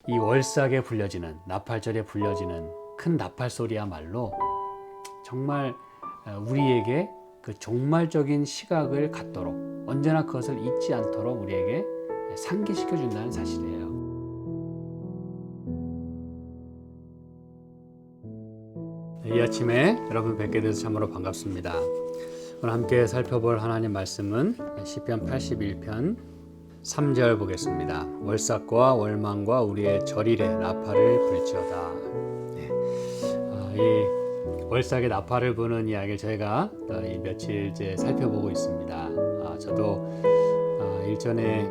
이 월삭에 불려지는 나팔절에 불려지는 큰 나팔 소리야말로 정말 우리에게 그 종말적인 시각을 갖도록 언제나 그것을 잊지 않도록 우리에게 상기시켜 준다는 사실이에요. 이 아침에 여러분 뵙게 돼서 참으로 반갑습니다. 오늘 함께 살펴볼 하나님 말씀은 시편 81편 3절 보겠습니다. 월삭과 월망과 우리의 절일에 나팔을 불지어다. 이 월삭의 나팔을 부는 이야기를 저희가 이 며칠째 살펴보고 있습니다. 저도 일전에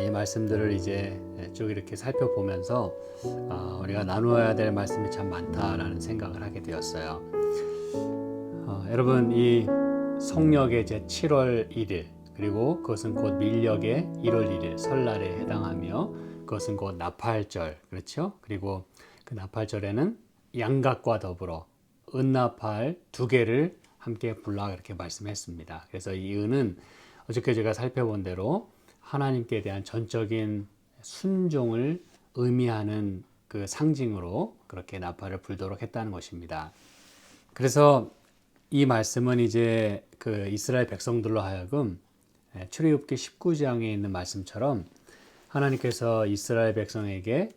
이 말씀들을 이제 쭉 이렇게 살펴보면서 우리가 나누어야 될 말씀이 참 많다라는 생각을 하게 되었어요. 여러분, 이 성력의 제 7월 1일 그리고 그것은 곧 밀력의 1월 1일 설날에 해당하며 그것은 곧 나팔절, 그렇죠? 그리고 그 나팔절에는 양각과 더불어 은나팔 2개를 함께 불라 그렇게 말씀했습니다. 그래서 이 은은 어저께 제가 살펴본 대로 하나님께 대한 전적인 순종을 의미하는 그 상징으로 그렇게 나팔을 불도록 했다는 것입니다. 그래서 이 말씀은 이제 그 이스라엘 백성들로 하여금 출애굽기 19장에 있는 말씀처럼 하나님께서 이스라엘 백성에게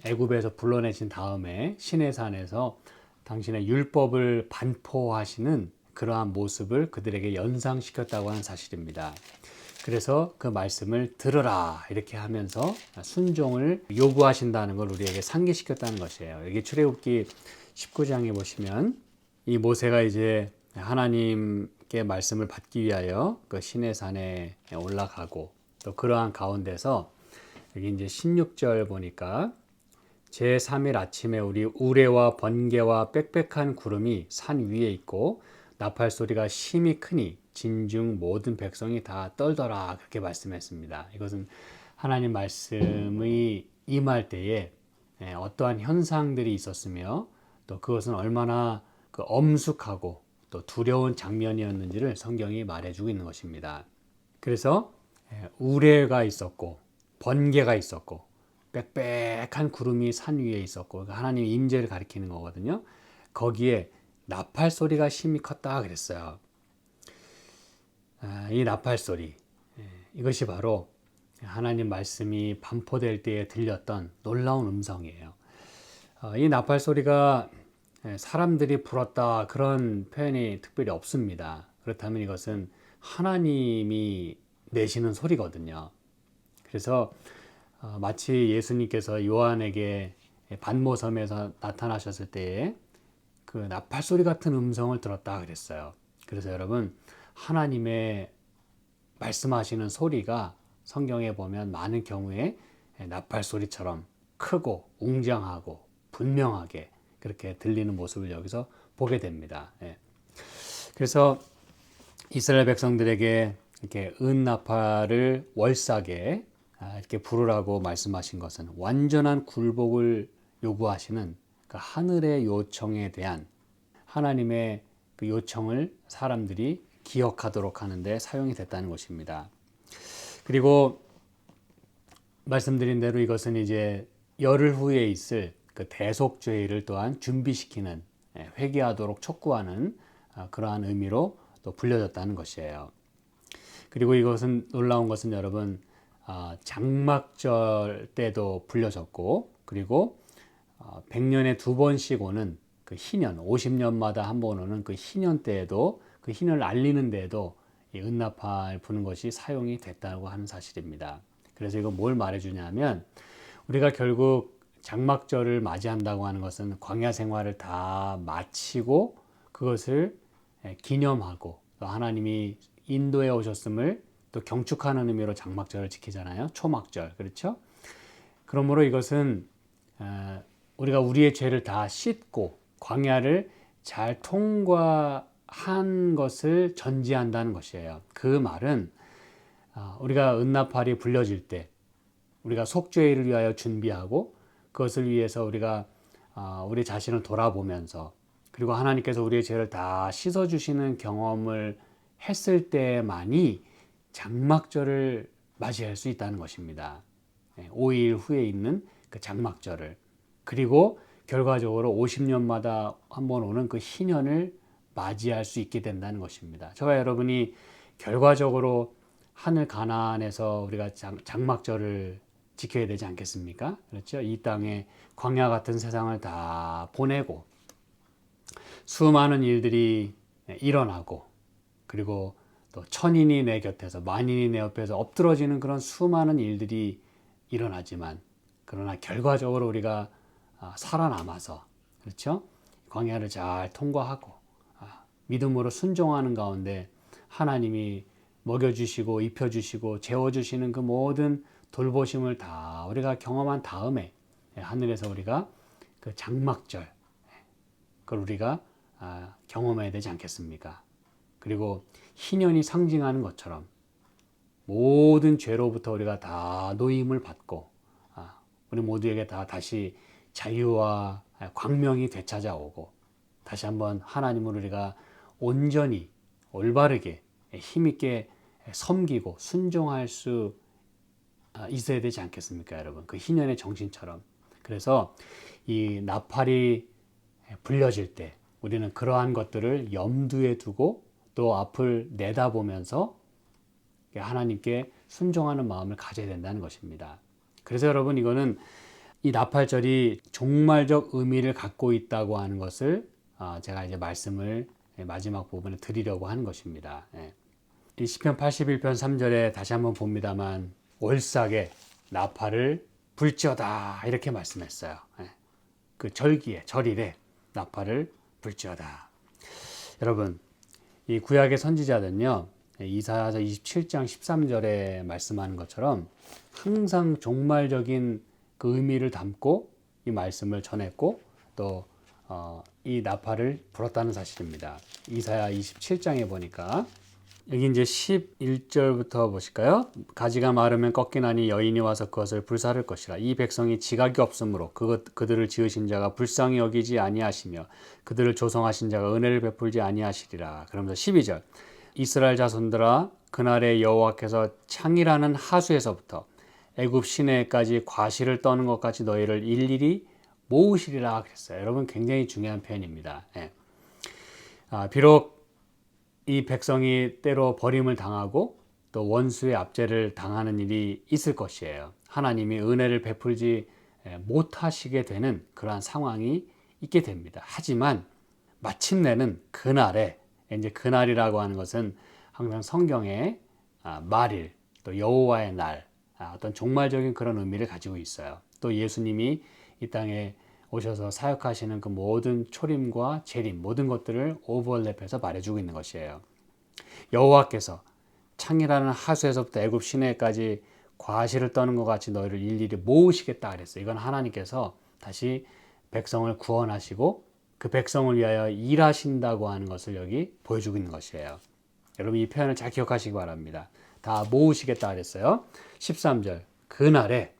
애굽에서 불러내신 다음에 시내산에서 당신의 율법을 반포하시는 그러한 모습을 그들에게 연상시켰다고 하는 사실입니다. 그래서 그 말씀을 들으라 이렇게 하면서 순종을 요구하신다는 걸 우리에게 상기시켰다는 것이에요. 여기 출애굽기 19장에 보시면 이 모세가 이제 하나님께 말씀을 받기 위하여 그 시내산에 올라가고 또 그러한 가운데서 여기 이제 16절 보니까 제3일 아침에 우리 우레와 번개와 빽빽한 구름이 산 위에 있고 나팔 소리가 심히 크니 진중 모든 백성이 다 떨더라 그렇게 말씀했습니다. 이것은 하나님 말씀이 임할 때에 어떠한 현상들이 있었으며 또 그것은 얼마나 그 엄숙하고 또 두려운 장면이었는지를 성경이 말해주고 있는 것입니다. 그래서 우레가 있었고 번개가 있었고 빽빽한 구름이 산 위에 있었고 하나님의 임재를 가리키는 거거든요. 거기에 나팔 소리가 심히 컸다 그랬어요. 이 나팔 소리, 이것이 바로 하나님 말씀이 반포될 때에 들렸던 놀라운 음성이에요. 이 나팔 소리가 사람들이 불었다 그런 표현이 특별히 없습니다. 그렇다면 이것은 하나님이 내시는 소리거든요. 그래서 마치 예수님께서 요한에게 반모섬에서 나타나셨을 때에 그 나팔 소리 같은 음성을 들었다 그랬어요. 그래서 여러분, 하나님의 말씀하시는 소리가 성경에 보면 많은 경우에 나팔 소리처럼 크고 웅장하고 분명하게 그렇게 들리는 모습을 여기서 보게 됩니다. 그래서 이스라엘 백성들에게 이렇게 은나팔을 월삭에 이렇게 부르라고 말씀하신 것은 완전한 굴복을 요구하시는 그 하늘의 요청에 대한 하나님의 그 요청을 사람들이 기억하도록 하는데 사용이 됐다는 것입니다. 그리고 말씀드린 대로 이것은 이제 열흘 후에 있을 그 대속죄를 또한 준비시키는 회개하도록 촉구하는 그러한 의미로 또 불려졌다는 것이에요. 그리고 이것은 놀라운 것은 여러분 장막절 때도 불려졌고 그리고 100년에 2번씩 오는 그 희년 50년마다 한 번 오는 그 희년 때에도 그 희년을 알리는 데에도 이 은나팔 부는 것이 사용이 됐다고 하는 사실입니다. 그래서 이거 뭘 말해주냐면 우리가 결국 장막절을 맞이한다고 하는 것은 광야 생활을 다 마치고 그것을 기념하고 또 하나님이 인도에 오셨음을 또 경축하는 의미로 장막절을 지키잖아요. 초막절, 그렇죠? 그러므로 이것은 우리가 우리의 죄를 다 씻고 광야를 잘 통과한 것을 전제한다는 것이에요. 그 말은 우리가 은나팔이 불려질 때 우리가 속죄일을 위하여 준비하고 그것을 위해서 우리가 우리 자신을 돌아보면서 그리고 하나님께서 우리의 죄를 다 씻어주시는 경험을 했을 때만이 장막절을 맞이할 수 있다는 것입니다. 5일 후에 있는 그 장막절을. 그리고 결과적으로 50년마다 한번 오는 그 희년을 맞이할 수 있게 된다는 것입니다. 저와 여러분이 결과적으로 하늘 가나안에서 우리가 장막절을 지켜야 되지 않겠습니까? 그렇죠? 이 땅에 광야 같은 세상을 다 보내고 수많은 일들이 일어나고 그리고 또 천인이 내 곁에서 만인이 내 옆에서 엎드러지는 그런 수많은 일들이 일어나지만 그러나 결과적으로 우리가 살아남아서 그렇죠? 광야를 잘 통과하고 믿음으로 순종하는 가운데 하나님이 먹여주시고 입혀주시고 재워주시는 그 모든 돌보심을 다 우리가 경험한 다음에 하늘에서 우리가 그 장막절 그걸 우리가 경험해야 되지 않겠습니까? 그리고 희년이 상징하는 것처럼 모든 죄로부터 우리가 다 노임을 받고 우리 모두에게 다 다시 자유와 광명이 되찾아오고 다시 한번 하나님을 우리가 온전히 올바르게 힘있게 섬기고 순종할 수 있어야 되지 않겠습니까, 여러분? 그 희년의 정신처럼. 그래서 이 나팔이 불려질 때 우리는 그러한 것들을 염두에 두고 또 앞을 내다보면서 하나님께 순종하는 마음을 가져야 된다는 것입니다. 그래서 여러분 이거는 이 나팔절이 종말적 의미를 갖고 있다고 하는 것을 제가 이제 말씀을 마지막 부분에 드리려고 하는 것입니다. 이 시편 81편 3절에 다시 한번 봅니다만 올삭에 나팔을 불지어다 이렇게 말씀했어요. 그 절기에 절일에 나팔을 불지어다. 여러분 이 구약의 선지자들은요 이사야서 27장 13절에 말씀하는 것처럼 항상 종말적인 그 의미를 담고 이 말씀을 전했고 또 이 나팔을 불었다는 사실입니다. 이사야 27장에 보니까 여기 이제 11절부터 보실까요? 가지가 마르면 꺾이나니 여인이 와서 그것을 불사를 것이라. 이 백성이 지각이 없으므로 그들을 지으신 자가 불쌍히 여기지 아니하시며 그들을 조성하신 자가 은혜를 베풀지 아니하시리라. 그러면서 12절 이스라엘 자손들아 그날에 여호와께서 창이라는 하수에서부터 애굽 시내까지 과실을 떠는 것 같이 너희를 일일이 모으시리라 그랬어요. 여러분 굉장히 중요한 표현입니다. 비록 이 백성이 때로 버림을 당하고 또 원수의 압제를 당하는 일이 있을 것이에요. 하나님이 은혜를 베풀지 못하시게 되는 그러한 상황이 있게 됩니다. 하지만 마침내는 그날에 이제 그날이라고 하는 것은 항상 성경에 말일 또 여호와의 날 어떤 종말적인 그런 의미를 가지고 있어요. 또 예수님이 이 땅에 오셔서 사역하시는 그 모든 초림과 재림 모든 것들을 오버랩해서 말해주고 있는 것이에요. 여호와께서 창이라는 하수에서부터 애굽 시내까지 과실을 떠는 것 같이 너희를 일일이 모으시겠다 그랬어요. 이건 하나님께서 다시 백성을 구원하시고 그 백성을 위하여 일하신다고 하는 것을 여기 보여주고 있는 것이에요. 여러분 이 표현을 잘 기억하시기 바랍니다. 다 모으시겠다 그랬어요. 13절 그날에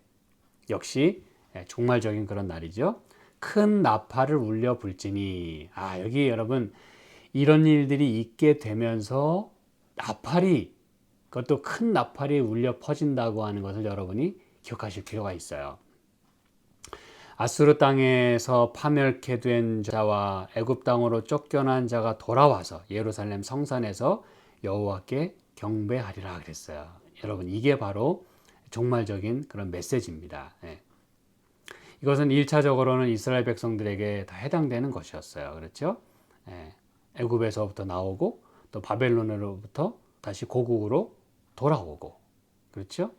역시 종말적인 그런 날이죠. 큰 나팔을 울려 불지니 여기 여러분 이런 일들이 있게 되면서 나팔이 그것도 큰 나팔이 울려 퍼진다고 하는 것을 여러분이 기억하실 필요가 있어요. 아수르 땅에서 파멸케 된 자와 애굽 땅으로 쫓겨난 자가 돌아와서 예루살렘 성산에서 여호와께 경배하리라 그랬어요. 여러분 이게 바로 종말적인 그런 메시지입니다. 이것은 1차적으로는 이스라엘 백성들에게 다 해당되는 것이었어요. 그렇죠? 애굽에서부터 나오고 또 바벨론으로부터 다시 고국으로 돌아오고 그렇죠?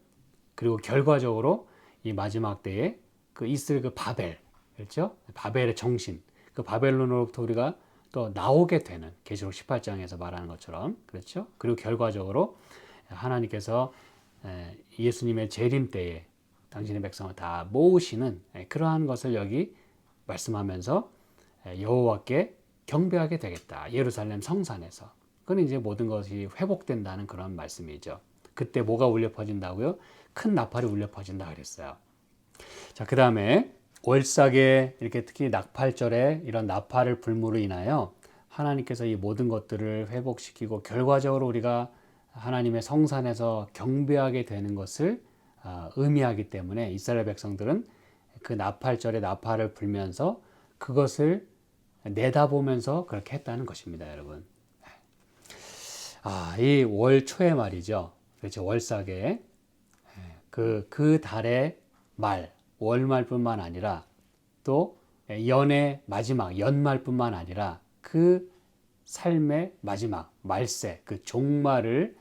그리고 결과적으로 이 마지막 때에 그 있을 그 바벨 그렇죠? 바벨의 정신 그 바벨론으로부터 우리가 또 나오게 되는 계시록 18장에서 말하는 것처럼 그렇죠? 그리고 결과적으로 하나님께서 예수님의 재림 때에 당신의 백성을 다 모으시는 그러한 것을 여기 말씀하면서 여호와께 경배하게 되겠다. 예루살렘 성산에서. 그건 이제 모든 것이 회복된다는 그런 말씀이죠. 그때 뭐가 울려 퍼진다고요? 큰 나팔이 울려 퍼진다 그랬어요. 자, 그 다음에 월삭에 이렇게 특히 낙팔절에 이런 나팔을 불므로 인하여 하나님께서 이 모든 것들을 회복시키고 결과적으로 우리가 하나님의 성산에서 경배하게 되는 것을 의미하기 때문에 이스라엘 백성들은 그 나팔절에 나팔을 불면서 그것을 내다보면서 그렇게 했다는 것입니다, 여러분. 이 월 초에 말이죠. 그렇죠. 월삭에 그 달의 말, 월말뿐만 아니라 또 연의 마지막, 연말뿐만 아니라 그 삶의 마지막, 말세, 그 종말을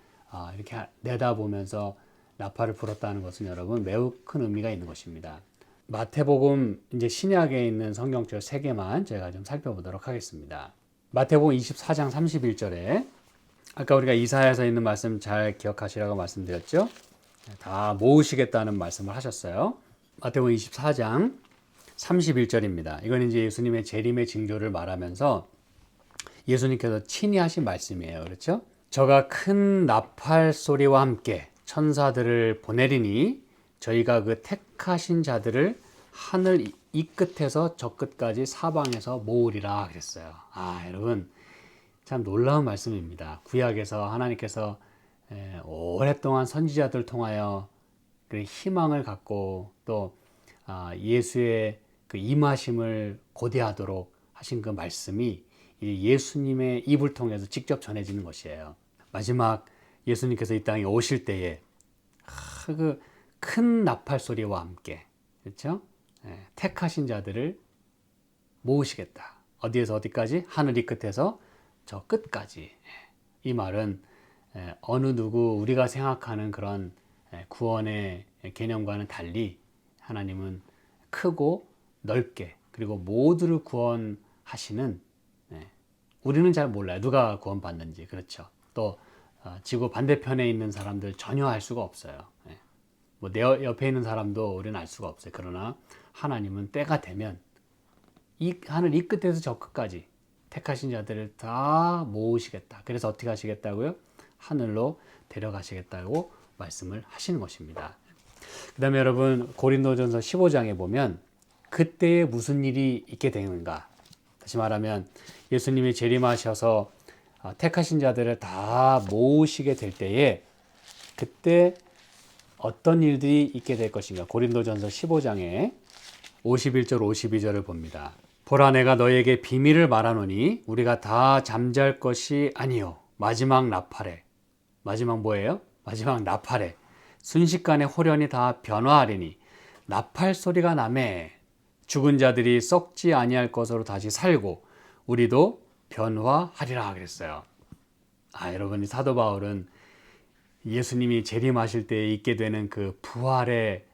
이렇게 내다보면서 나팔을 불었다는 것은 여러분 매우 큰 의미가 있는 것입니다. 마태복음 이제 신약에 있는 성경절 3개만 저희가 좀 살펴보도록 하겠습니다. 마태복음 24장 31절에 아까 우리가 이사야에서 있는 말씀 잘 기억하시라고 말씀드렸죠? 다 모으시겠다는 말씀을 하셨어요. 마태복음 24장 31절입니다. 이건 이제 예수님의 재림의 징조를 말하면서 예수님께서 친히 하신 말씀이에요. 그렇죠? 저가 큰 나팔 소리와 함께 천사들을 보내리니 저희가 그 택하신 자들을 하늘 이 끝에서 저 끝까지 사방에서 모으리라 그랬어요. 여러분 참 놀라운 말씀입니다. 구약에서 하나님께서 오랫동안 선지자들 통하여 그 희망을 갖고 또 예수의 그 임하심을 고대하도록 하신 그 말씀이 예수님의 입을 통해서 직접 전해지는 것이에요. 마지막 예수님께서 이 땅에 오실 때에 그 큰 나팔 소리와 함께 그렇죠? 택하신 자들을 모으시겠다. 어디에서 어디까지? 하늘 이 끝에서 저 끝까지. 이 말은 어느 누구 우리가 생각하는 그런 구원의 개념과는 달리 하나님은 크고 넓게 그리고 모두를 구원하시는, 우리는 잘 몰라요. 누가 구원받는지. 그렇죠. 또 지구 반대편에 있는 사람들 전혀 알 수가 없어요. 뭐 내 옆에 있는 사람도 우리는 알 수가 없어요. 그러나 하나님은 때가 되면 이 하늘 이 끝에서 저 끝까지 택하신 자들을 다 모으시겠다. 그래서 어떻게 하시겠다고요? 하늘로 데려가시겠다고 말씀을 하시는 것입니다. 그 다음에 여러분 고린도전서 15장에 보면 그때에 무슨 일이 있게 되는가? 다시 말하면 예수님이 재림하셔서 택하신 자들을 다 모으시게 될 때에 그때 어떤 일들이 있게 될 것인가? 고린도전서 15장에 51절 52절을 봅니다. 보라 내가 너에게 비밀을 말하노니 우리가 다 잠잘 것이 아니요 마지막 나팔에, 마지막 뭐예요? 마지막 나팔에 순식간에 호련히 다 변화하리니 나팔 소리가 나매 죽은 자들이 썩지 아니할 것으로 다시 살고 우리도 변화하리라 그랬어요. 여러분 사도 바울은 예수님이 재림하실 때 있게 되는 그 부활의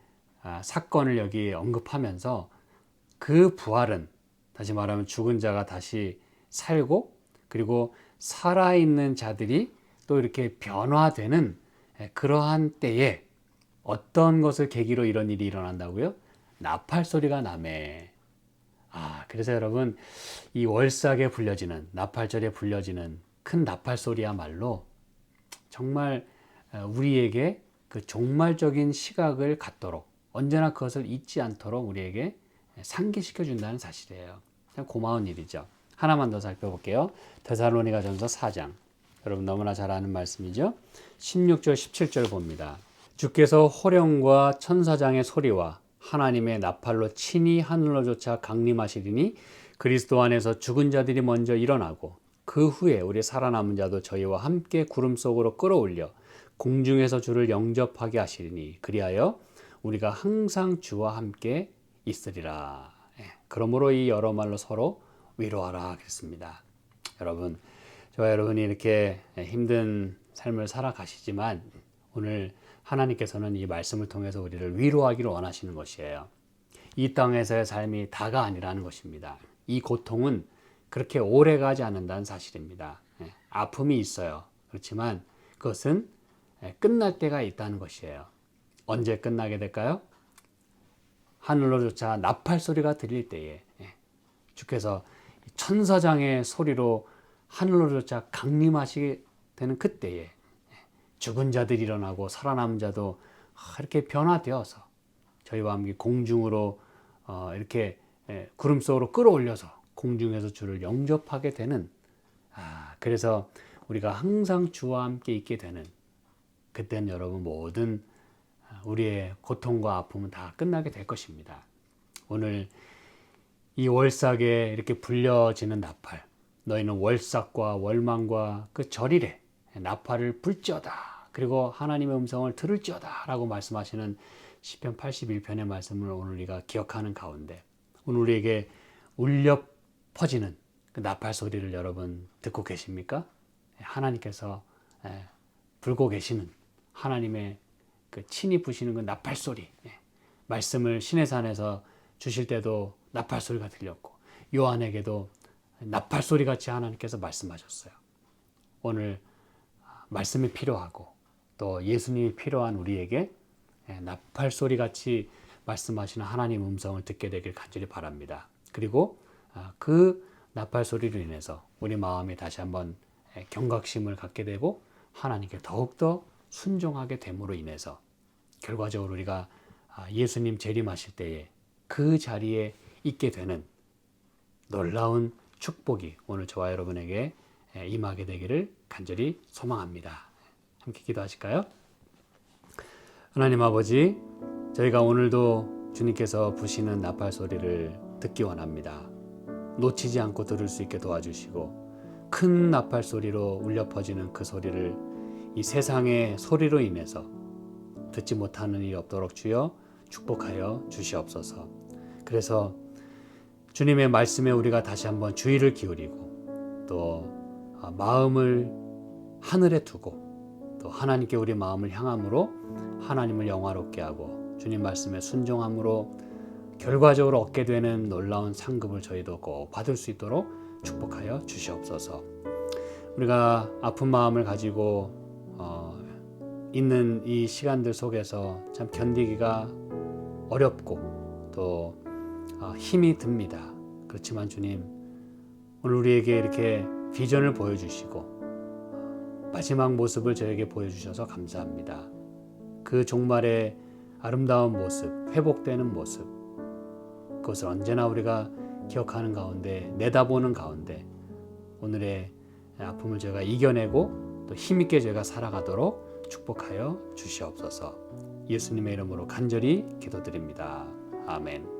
사건을 여기 언급하면서 그 부활은 다시 말하면 죽은 자가 다시 살고 그리고 살아있는 자들이 또 이렇게 변화되는 그러한 때에 어떤 것을 계기로 이런 일이 일어난다고요? 나팔 소리가 나매. 그래서 여러분 이 월삭에 불려지는 나팔절에 불려지는 큰 나팔 소리야말로 정말 우리에게 그 종말적인 시각을 갖도록 언제나 그것을 잊지 않도록 우리에게 상기시켜 준다는 사실이에요. 참 고마운 일이죠. 하나만 더 살펴볼게요. 데살로니가전서 4장. 여러분 너무나 잘 아는 말씀이죠. 16절 17절 봅니다. 주께서 호령과 천사장의 소리와 하나님의 나팔로 친히 하늘로 쫓아 강림하시리니 그리스도 안에서 죽은 자들이 먼저 일어나고 그 후에 우리 살아남은 자도 저희와 함께 구름 속으로 끌어올려 공중에서 주를 영접하게 하시리니 그리하여 우리가 항상 주와 함께 있으리라. 그러므로 이 여러 말로 서로 위로하라 그랬습니다. 여러분, 저와 여러분이 이렇게 힘든 삶을 살아가시지만 오늘 하나님께서는 이 말씀을 통해서 우리를 위로하기를 원하시는 것이에요. 이 땅에서의 삶이 다가 아니라는 것입니다. 이 고통은 그렇게 오래 가지 않는다는 사실입니다. 아픔이 있어요. 그렇지만 그것은 끝날 때가 있다는 것이에요. 언제 끝나게 될까요? 하늘로조차 나팔 소리가 들릴 때에 주께서 천사장의 소리로 하늘로조차 강림하시게 되는 그때에 죽은 자들이 일어나고 살아남은 자도 이렇게 변화되어서 저희와 함께 공중으로 이렇게 구름 속으로 끌어올려서 공중에서 주를 영접하게 되는, 그래서 우리가 항상 주와 함께 있게 되는 그때는 여러분 모든 우리의 고통과 아픔은 다 끝나게 될 것입니다. 오늘 이 월삭에 이렇게 불려지는 나팔, 너희는 월삭과 월망과 그 절일에 나팔을 불지어다. 그리고 하나님의 음성을 들을지어다 라고 말씀하시는 시편 81편의 말씀을 오늘 우리가 기억하는 가운데 오늘 우리에게 울려 퍼지는 그 나팔 소리를 여러분 듣고 계십니까? 하나님께서 불고 계시는 하나님의 그 친히 부시는 그 나팔 소리, 말씀을 시내산에서 주실 때도 나팔 소리가 들렸고 요한에게도 나팔 소리 같이 하나님께서 말씀하셨어요. 오늘 말씀이 필요하고 또 예수님이 필요한 우리에게 나팔 소리 같이 말씀하시는 하나님 음성을 듣게 되길 간절히 바랍니다. 그리고 그 나팔 소리로 인해서 우리 마음이 다시 한번 경각심을 갖게 되고 하나님께 더욱더 순종하게 됨으로 인해서 결과적으로 우리가 예수님 재림하실 때에 그 자리에 있게 되는 놀라운 축복이 오늘 저와 여러분에게 임하게 되기를 간절히 소망합니다. 함께 기도하실까요? 하나님 아버지, 저희가 오늘도 주님께서 부시는 나팔 소리를 듣기 원합니다. 놓치지 않고 들을 수 있게 도와주시고 큰 나팔 소리로 울려 퍼지는 그 소리를 이 세상의 소리로 인해서 듣지 못하는 일이 없도록 주여 축복하여 주시옵소서. 그래서 주님의 말씀에 우리가 다시 한번 주의를 기울이고 또 마음을 하늘에 두고 또 하나님께 우리 마음을 향함으로 하나님을 영화롭게 하고 주님 말씀에 순종함으로 결과적으로 얻게 되는 놀라운 상급을 저희도 꼭 받을 수 있도록 축복하여 주시옵소서. 우리가 아픈 마음을 가지고 있는 이 시간들 속에서 참 견디기가 어렵고 또 힘이 듭니다. 그렇지만 주님, 오늘 우리에게 이렇게 비전을 보여주시고 마지막 모습을 저에게 보여주셔서 감사합니다. 그 종말의 아름다운 모습, 회복되는 모습, 그것을 언제나 우리가 기억하는 가운데, 내다보는 가운데 오늘의 아픔을 저희가 이겨내고 또 힘있게 저희가 살아가도록 축복하여 주시옵소서. 예수님의 이름으로 간절히 기도드립니다. 아멘.